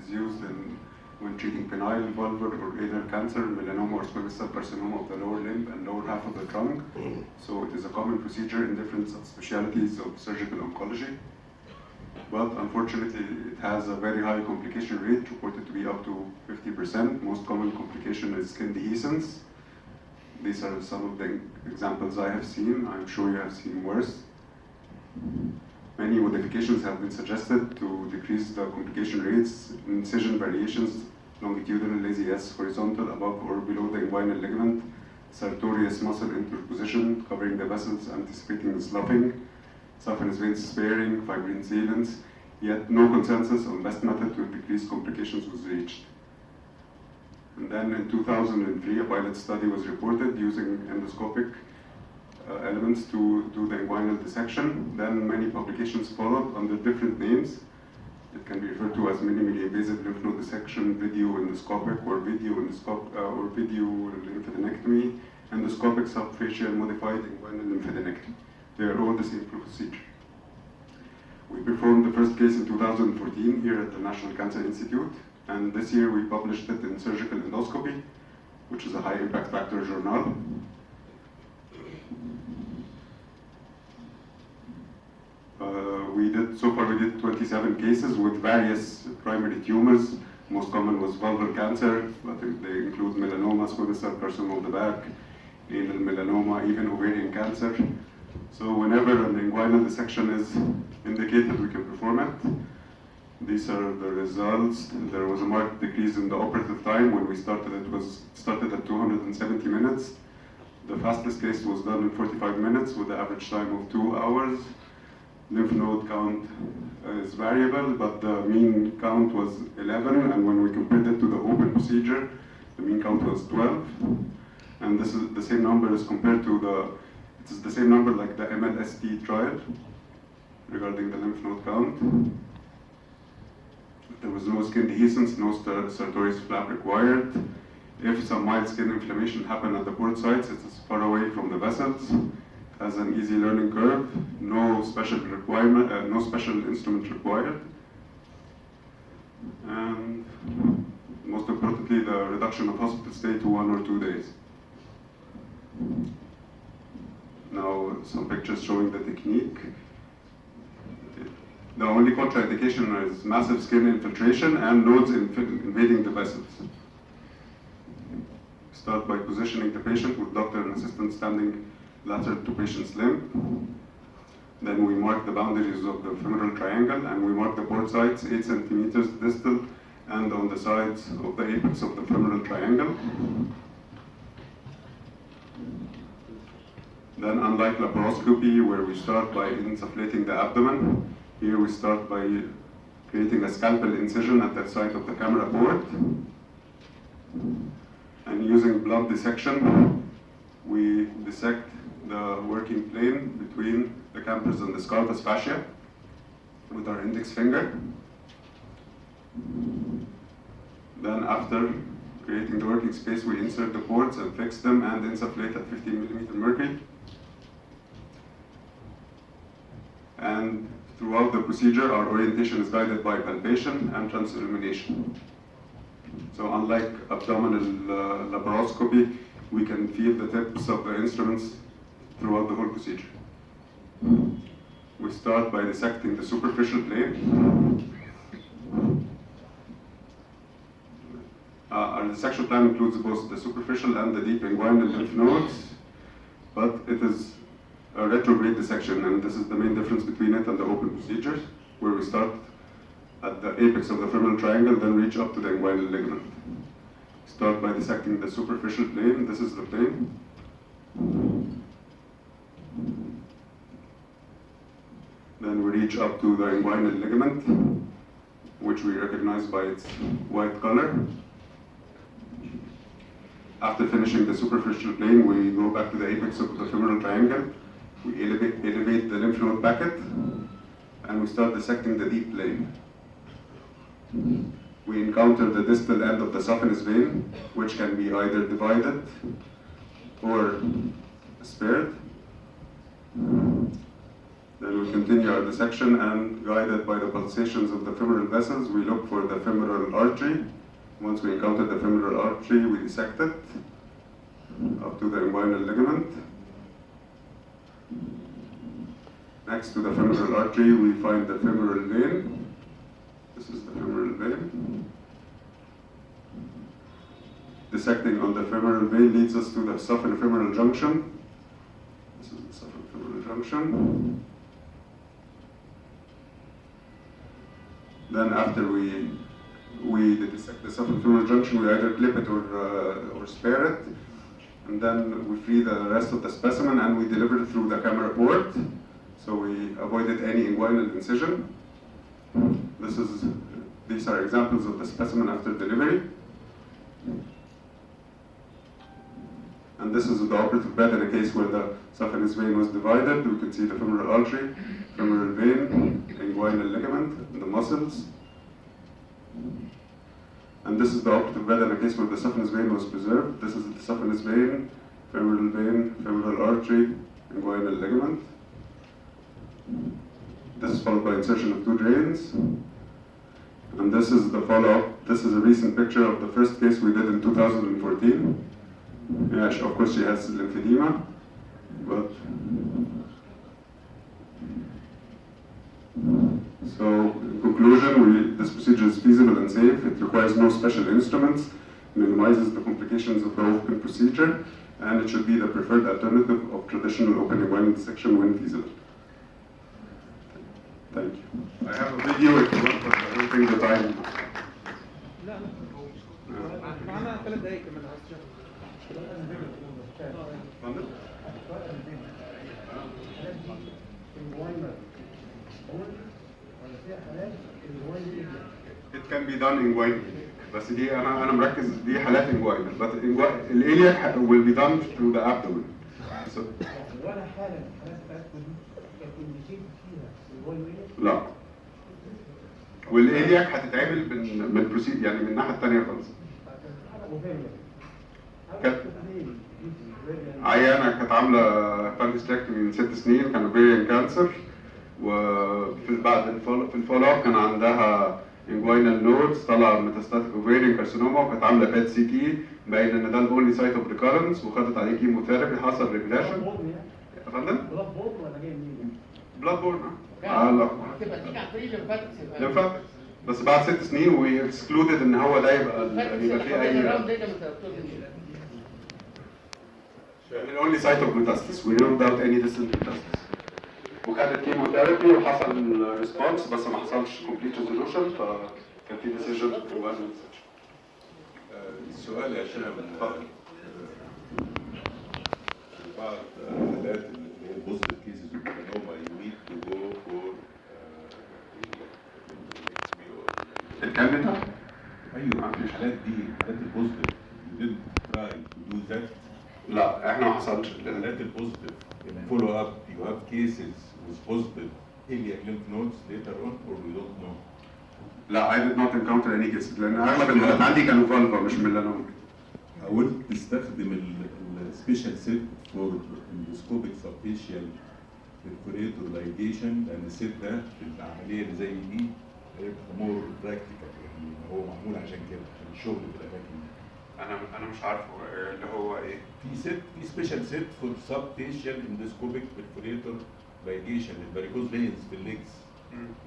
is used when treating penile, vulvar, or anal cancer, melanoma, or squamous cell carcinoma of the lower limb and lower half of the trunk. So it is a common procedure in different subspecialties of surgical oncology. But unfortunately, it has a very high complication rate, reported to be up to 50%. Most common complication is skin dehiscence. These are some of the examples I have seen. I'm sure you have seen worse. Many modifications have been suggested to decrease the complication rates: incision variations, longitudinal lazy S, horizontal above or below the inguinal ligament, sartorius muscle interposition, covering the vessels, anticipating sloughing, saphenous vein sparing, fibrin sealants, yet no consensus on best method to decrease complications was reached. And then in 2003, a pilot study was reported using endoscopic elements to do the inguinal dissection. Then many publications followed under different names. It can be referred to as minimally invasive lymph node dissection, video endoscopic, or video lymphadenectomy, endoscopic subfacial modified inguinal lymphadenectomy. They are all the same procedure. We performed the first case in 2014 here at the National Cancer Institute, and this year we published it in Surgical Endoscopy, which is a high impact factor journal. So far we did 27 cases with various primary tumors. Most common was vulvar cancer, but they include melanoma, squamous cell carcinoma of the back, anal melanoma, even ovarian cancer. So whenever an inguinal dissection is indicated, we can perform it. These are the results. There was a marked decrease in the operative time. When we started, it was started at 270 minutes. The fastest case was done in 45 minutes with the average time of 2 hours. Lymph node count is variable, but the mean count was 11, and when we compared it to the open procedure, the mean count was 12. And this is the same number as compared to it's the same number like the MLST trial regarding the lymph node count. There was no skin dehiscence, no sartorius flap required. If some mild skin inflammation happened at the port sites, it is far away from the vessels, has an easy learning curve, no special requirement, no special instrument required. And most importantly, the reduction of hospital stay to 1 or 2 days. Now, some pictures showing the technique. The only contraindication is massive skin infiltration and nodes invading the vessels. Start by positioning the patient with doctor and assistant standing lateral to patient's limb. Then we mark the boundaries of the femoral triangle, and we mark the port sites 8 centimeters distal and on the sides of the apex of the femoral triangle. Then, unlike laparoscopy, where we start by insufflating the abdomen, here we start by creating a scalpel incision at the site of the camera port. And using blunt dissection, we dissect the working plane between the campus and the scalpus fascia with our index finger. Then, after creating the working space, we insert the ports and fix them and insufflate at 15 millimeter mercury. And throughout the procedure, our orientation is guided by palpation and transillumination. So unlike abdominal laparoscopy, we can feel the tips of the instruments throughout the whole procedure. We start by dissecting the superficial plane. Our dissection plan includes both the superficial and the deep inguinal lymph nodes, but it is a retrograde dissection, and this is the main difference between it and the open procedures, where we start at the apex of the femoral triangle, then reach up to the inguinal ligament. Start by dissecting the superficial plane. This is the plane. Then we reach up to the inguinal ligament, which we recognize by its white color. After finishing the superficial plane, we go back to the apex of the femoral triangle. We elevate the lymph node packet, and we start dissecting the deep plane. We encounter the distal end of the saphenous vein, which can be either divided or spared. Then we continue our dissection, and guided by the pulsations of the femoral vessels, we look for the femoral artery. Once we encounter the femoral artery, we dissect it up to the inguinal ligament. Next to the femoral artery, we find the femoral vein. This is the femoral vein. Dissecting on the femoral vein leads us to the saphenofemoral junction. This is the saphenofemoral junction. Then after we dissect the saphenofemoral junction, we either clip it or spare it. And then we free the rest of the specimen and we deliver it through the camera port. So we avoided any inguinal incision. These are examples of the specimen after delivery. And this is the operative bed in a case where the saphenous vein was divided. We can see the femoral artery, femoral vein, inguinal ligament, and the muscles. And this is the operative bed in a case where the saphenous vein was preserved. This is the saphenous vein, femoral artery, inguinal ligament. This is followed by insertion of 2 drains. And this is the follow-up. This is a recent picture of the first case we did in 2014. Yeah, of course she has lymphedema, but so in conclusion, this procedure is feasible and safe. It requires no special instruments, minimizes the complications of the open procedure, and it should be the preferred alternative of traditional open inguinal dissection when feasible. Thank you. I have a video if you want, but I don't think the time. معنا 3 دقايق كمان. It can be done inguinal. بس دي أنا مركز دي حالات inguinal. But الإلياك will be done through the abdomen. So, ولا حالة حالات الأكل دي كانت indicated فيها inguinal. لا. والإلياك هتتعمل من بروسيد يعني من الناحية الثانية خالص. عيانة كانت عاملة بانكستكتومي من 6 سنين، كان اوفيريان كانسر، وبعد في الفولو اب كان عندها انجوينال نودز طلع ميتاستاتيك اوفيريان كارسينوما، وكانت عاملة بات سي تي باين ان ده الاونلي سايت اوف ريكارنس، وخدت عليه كيموثيرابي حصل ريجريشن. يا فندم؟ بلاد بورن ولا جاي منين؟ بلاد بورن لا هتبقى تيجي عن طريق الليمفاتكس بس بعد 6 سنين واكسكلودد ان هو ده يبقى فيه اي the only site of metastasis. We ruled out any distant metastasis. وخدت كيموثيرابي وحصل ريسبونس بس ما حصلش complete resolution، فكان في decision to one research. السؤال يا هشام بعض الحالات اللي هي البوزيتيف كيسز والميلانوما you need to go for الكلمة؟ ايوه الحالات دي الحالات البوزيتيف you didn't try to do that. لا احنا ما حصلش. الحالات البوزيتيف in follow up you have cases with positive iliac lymph nodes later on or we don't know. لا I did not encounter any cases لان اغلب الحالات عندي كانوا فالفا مش ميلانوما. حاولت تستخدم السبيشال سيت فور اندوسكوبيك سبفيشال perforator ligation لان السيت ده في العمليه اللي زي دي هيبقى مور براكتيكال، يعني هو معمول عشان كده عشان الشغل في الاماكن دي. انا مش عارفه اللي هو ايه. في سبيشال سيت فور سبفيشال اندوسكوبيك perforator ligation للفاريكوز فينز في الليجز.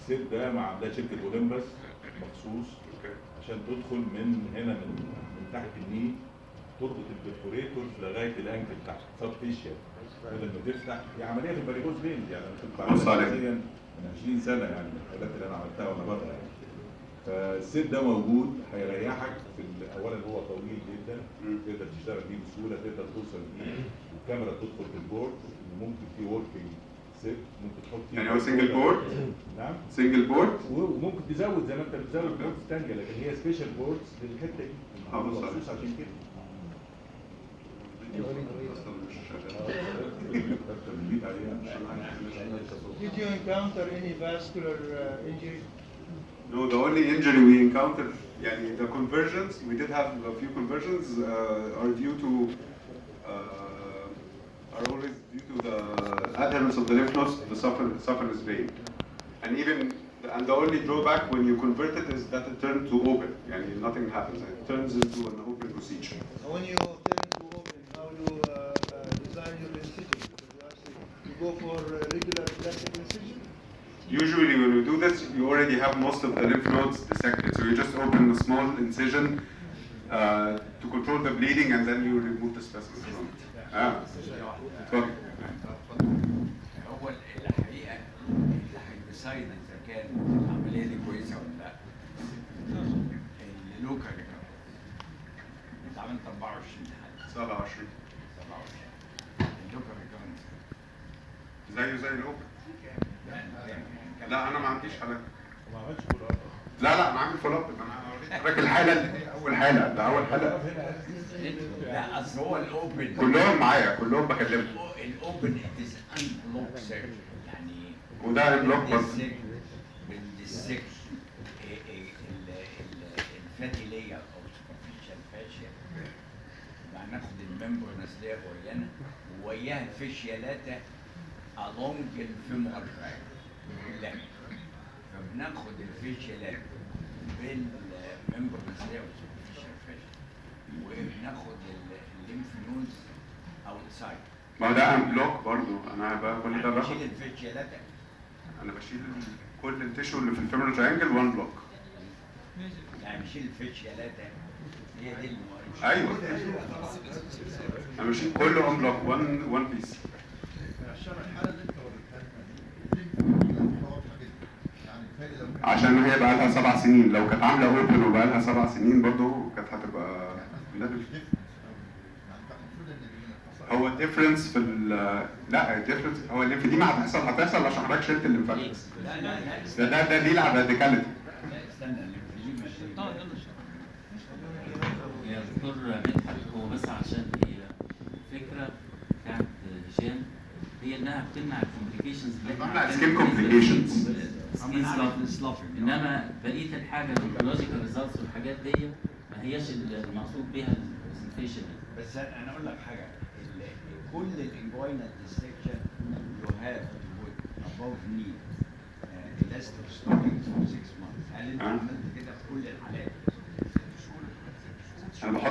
السيت ده عاملاه شركه اولمبس مخصوص عشان تدخل من هنا من تحت الني تربط البرفوريتور لغايه الانكل تحت سبفيشال. لما تفتح هي عمليه في الفاريكوز فينز يعني انا كنت بعملها من 20 سنه يعني الحالات اللي انا عملتها وانا بره يعني. فالسيت ده موجود هيريحك في اولا هو طويل جدا تقدر تشتغل بيه بسهوله، تقدر توصل بيه الكاميرا تدخل في البورد، وممكن في وركينج سيت ممكن تحط فيه يعني هو سنجل بورد؟ نعم سنجل بورد؟ وممكن تزود زي ما انت بتزود بوردز ثانيه، لكن هي سبيشال بوردز للحته دي مخصوص عشان كده. Did you encounter any vascular injury? No, the only injury we encountered, يعني the conversions, we did have a few conversions are due to are always due to the adherence of the lymph nodes to the saphenous vein. And the only drawback when you convert it is that it turns to open. Yani nothing happens. It turns into an open procedure. When you turn to open, how you design your incision? You go for regular plastic incision? Usually when you do this, you already have most of the lymph nodes dissected. So you just open a small incision to control the bleeding, and then you remove the specimen from it. اتفضل. هو الحقيقه اللي هيديسايد اذا كان العمليه دي كويسه ولا لا اللوكا ريكارد. انت عملت 24 حاله 27 اللوكا ريكارد زي الاوبن. يعني لا انا ما عنديش حالات. ما عملش فول اب. لا انا عامل فول اب. انا اوريك حضرتك الحاله اللي هي اول حاله. ده اول حاله. لا اصل هو الاوبن كلهم معايا، كلهم بكلمهم. الاوبن اتس انبلوك سيرجري يعني وده بلوك برضه. بالديسكشن الفاتي لاير او سوبرفيشال فاشيا يعني ناخد الممبرنس لاير ويانا ووياها الفاشيالاتا along الفيمورال تراك كلها فبناخد الفاشيالاتا بالممبرنس لاير والسوبرفيشال فاشيا وبناخد الليمف نودز اوتسايد. ما ده بلوك برضه. انا بقى كل ده باخد. بشيل الفاشيالاتا. انا بشيل كل التيشو اللي في الفيمورال تريانجل 1 بلوك. يعني بشيل الفاشيالاتا هي دي المؤشر. ايوه انا بشيل كله 1 بلوك 1 بيس. عشان الحاله اللي انت عشان هي بقى لها 7 سنين. لو كانت عامله اوبن وبقى لها 7 سنين برضه كانت هتبقى هو الديفرنس في لا الديفرنس هو الليمفيديما هتحصل عشان حضرتك شلت الليمفاتكس. ده دليل على الراديكاليتي. لا استنى الليمفيديما يا دكتور مدحت، هو بس عشان الفكره بتاعت هشام هي انها بتمنع الكومبليكيشنز بتمنع السكين كومبليكيشنز. انما بقيه الحاجه البيولوجيكال ريزلتس والحاجات دي ما هياش المقصود بيها البرزنتيشن. بس انا اقول لك حاجه كل الانجوينال ديسكشن يو هاف تو بوت ابوف ني الاستوستوميك فور 6 months. هل انت عملت كده في كل الحالات؟ انا بحط